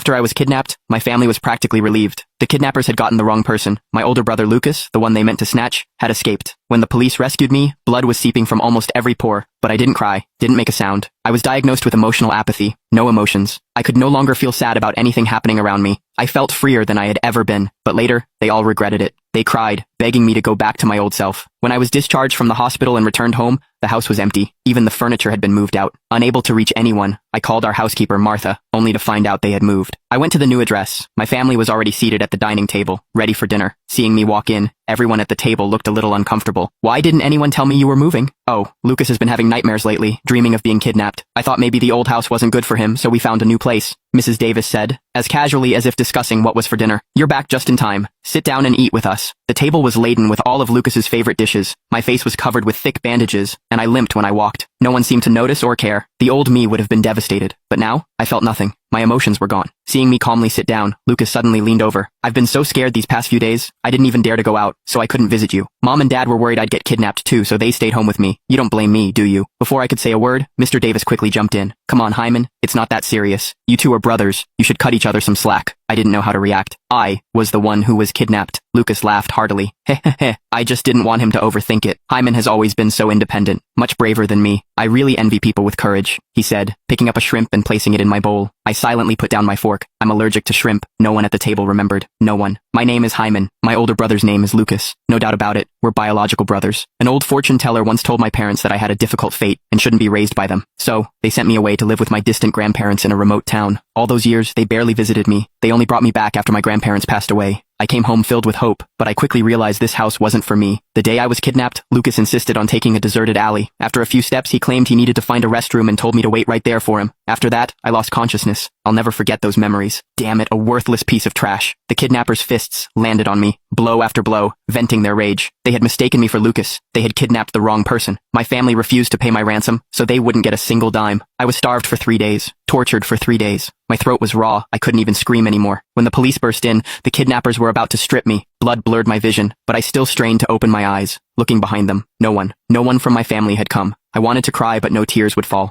After I was kidnapped, my family was practically relieved. The kidnappers had gotten the wrong person. My older brother Lucas, the one they meant to snatch, had escaped. When the police rescued me, blood was seeping from almost every pore, but I didn't cry, didn't make a sound. I was diagnosed with emotional apathy, no emotions. I could no longer feel sad about anything happening around me. I felt freer than I had ever been, but later, they all regretted it. They cried, begging me to go back to my old self. When I was discharged from the hospital and returned home, the house was empty. Even the furniture had been moved out. Unable to reach anyone, I called our housekeeper, Martha, only to find out they had moved. I went to the new address. My family was already seated at the dining table, ready for dinner. Seeing me walk in, everyone at the table looked a little uncomfortable. Why didn't anyone tell me you were moving? Oh, Lucas has been having nightmares lately, dreaming of being kidnapped. I thought maybe the old house wasn't good for him, so we found a new place, Mrs. Davis said, as casually as if discussing what was for dinner. You're back just in time. Sit down and eat with us. The table was laden with all of Lucas's favorite dishes. My face was covered with thick bandages, and I limped when I walked. No one seemed to notice or care. The old me would have been devastated, but now, I felt nothing. My emotions were gone. Seeing me calmly sit down, Lucas suddenly leaned over. I've been so scared these past few days, I didn't even dare to go out, so I couldn't visit you. Mom and Dad were worried I'd get kidnapped too, so they stayed home with me. You don't blame me, do you? Before I could say a word, Mr. Davis quickly jumped in. Come on, Hyman, it's not that serious. You two are brothers. You should cut each other some slack. I didn't know how to react. I was the one who was kidnapped. Lucas laughed heartily. Heh. I just didn't want him to overthink it. Hyman has always been so independent, much braver than me. I really envy people with courage, he said, picking up a shrimp and placing it in my bowl. I silently put down my fork. I'm allergic to shrimp. No one at the table remembered. No one. My name is Hyman. My older brother's name is Lucas. No doubt about it, we're biological brothers. An old fortune teller once told my parents that I had a difficult fate and shouldn't be raised by them. So, they sent me away to live with my distant grandparents in a remote town. All those years, they barely visited me. They only brought me back after my grandparents passed away. I came home filled with hope, but I quickly realized this house wasn't for me. The day I was kidnapped, Lucas insisted on taking a deserted alley. After a few steps, he claimed he needed to find a restroom and told me to wait right there for him. After that, I lost consciousness. I'll never forget those memories. Damn it, a worthless piece of trash. The kidnappers' fists landed on me, blow after blow, venting their rage. They had mistaken me for Lucas. They had kidnapped the wrong person. My family refused to pay my ransom, so they wouldn't get a single dime. I was starved for 3 days, tortured for 3 days. My throat was raw. I couldn't even scream anymore. When the police burst in, the kidnappers were about to strip me. Blood blurred my vision, but I still strained to open my eyes. Looking behind them, no one from my family had come. I wanted to cry, but no tears would fall.